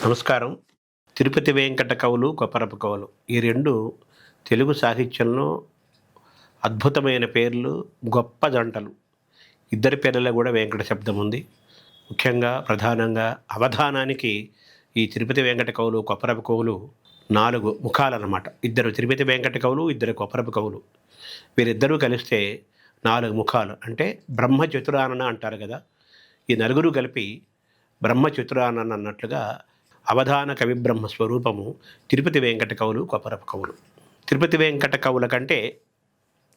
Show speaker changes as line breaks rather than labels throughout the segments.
నమస్కారం. తిరుపతి వెంకట కవులు, కొప్పరపు కవులు ఈ 2 తెలుగు సాహిత్యంలో అద్భుతమైన పేర్లు, గొప్ప జంటలు. ఇద్దరి పేర్లలో కూడా వెంకట శబ్దం ఉంది. ముఖ్యంగా ప్రధానంగా అవధానానికి ఈ తిరుపతి వెంకట కవులు, కొప్పరపు కవులు 4 ముఖాలన్నమాట. ఇద్దరు తిరుపతి వెంకట కవులు, ఇద్దరు కొప్పరపు కవులు. వీరిద్దరూ కలిస్తే 4 ముఖాలు. అంటే బ్రహ్మ చతురానన అంటారు కదా! ఈ నలుగురు కలిపి బ్రహ్మ చతురానన అన్నట్లుగా అవధాన కవిబ్రహ్మ స్వరూపము తిరుపతి వెంకట కవులు, కొప్పరపు కవులు. తిరుపతి వెంకట కవుల కంటే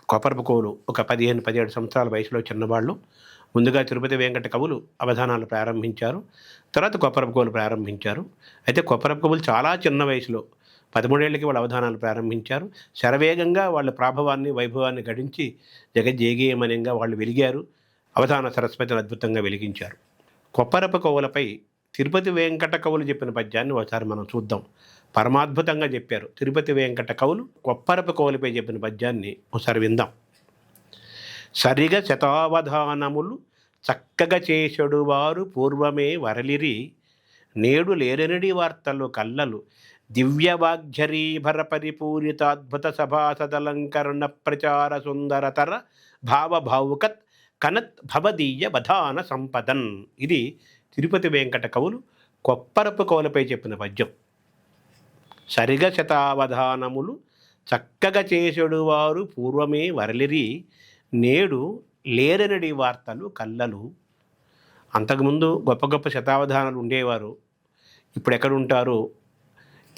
కొప్పరపు కవులు ఒక 15-17 సంవత్సరాల వయసులో చిన్నవాళ్ళు. ముందుగా తిరుపతి వెంకట కవులు అవధానాలు ప్రారంభించారు. తర్వాత కొప్పరపు కవులు ప్రారంభించారు. అయితే కొప్పరపు కవులు చాలా చిన్న వయసులో 13 ఏళ్ళకి వాళ్ళు అవధానాలు ప్రారంభించారు. శరవేగంగా వాళ్ళ ప్రాభవాన్ని, వైభవాన్ని గడించి జగజ్జేగీయమనంగా వాళ్ళు వెలిగారు. అవధాన సరస్వతిని అద్భుతంగా వెలిగించారు. కొప్పరపు కవులపై తిరుపతి వెంకట కవులు చెప్పిన పద్యాన్ని ఒకసారి మనం చూద్దాం. పరమాద్భుతంగా చెప్పారు తిరుపతి వెంకట కవులు కొప్పరపు కవులపై చెప్పిన పద్యాన్ని ఒకసారి విందాం. సరిగ శతావధానములు చక్కగా చేసెడు వారు పూర్వమే వరలిరి, నేడు లేరనిడి వార్తలు కల్లలు, దివ్యవాగ్ఝరీభర పరిపూరితాద్భుత సభాసదలంకరణ ప్రచార సుందరతర భావభావుకత్ కనత్ భవదీయ వధాన సంపదన్. ఇది తిరుపతి వెంకట కవులు కొప్పరపు కవులపై చెప్పిన పద్యం. సరిగ శతావధానములు చక్కగా చేసెడు వారు పూర్వమే వరలిరి, నేడు లేరనడి వార్తలు కల్లలు. అంతకుముందు గొప్ప గొప్ప శతావధానాలు ఉండేవారు. ఇప్పుడు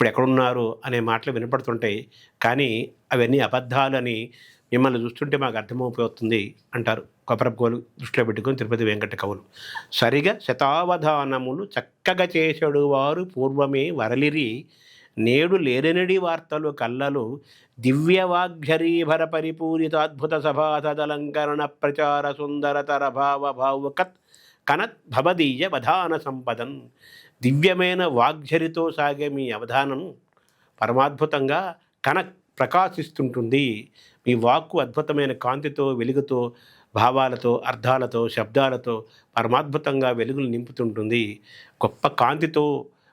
ఎక్కడున్నారు అనే మాటలు వినపడుతుంటాయి. కానీ అవన్నీ అబద్ధాలని మిమ్మల్ని చూస్తుంటే మాకు అర్థమైపోతుంది అంటారు కొప్పరపు కవులు దృష్టిలో పెట్టుకొని తిరుపతి వెంకట కవులు. సరిగా శతావధానములు చక్కగా చేసెడు వారు పూర్వమే వరలిరి, నేడు లేరనడి వార్తలు కల్లలు, దివ్యవాగ్ఝరీభర పరిపూరితాద్భుత సభాసదలంకరణ ప్రచార సుందరతర భావభావుకత్ కనత్ భవదీయ వధాన సంపదన్. దివ్యమైన వాగ్ఝరితో సాగే మీ అవధానం పరమాద్భుతంగా ప్రకాశిస్తుంటుంది. మీ వాక్కు అద్భుతమైన కాంతితో, వెలుగుతో, భావాలతో, అర్థాలతో, శబ్దాలతో పరమాద్భుతంగా వెలుగులు నింపుతుంటుంది. గొప్ప కాంతితో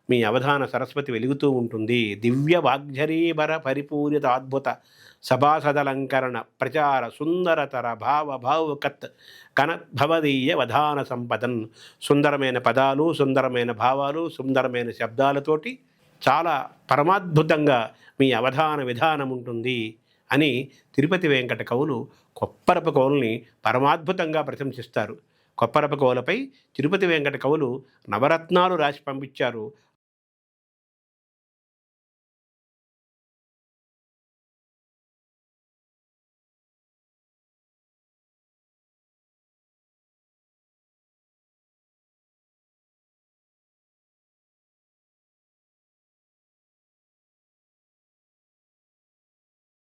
మీ అవధాన సరస్వతి వెలుగుతూ ఉంటుంది. దివ్య వాగ్ఝరీభర పరిపూరిత అద్భుత సభాసదలంకరణ ప్రచార సుందరతర భావభావుకత్ కనద్భవదీయ వధాన సంపదన్. సుందరమైన పదాలు, సుందరమైన భావాలు, సుందరమైన శబ్దాలతోటి చాలా పరమాద్భుతంగా మీ అవధాన విధానం ఉంటుంది అని తిరుపతి వెంకట కవులు కొప్పరపు కవుల్ని పరమాద్భుతంగా ప్రశంసిస్తారు. కొప్పరపు కవులపై తిరుపతి వెంకట కవులు నవరత్నాలు రాసి పంపించారు.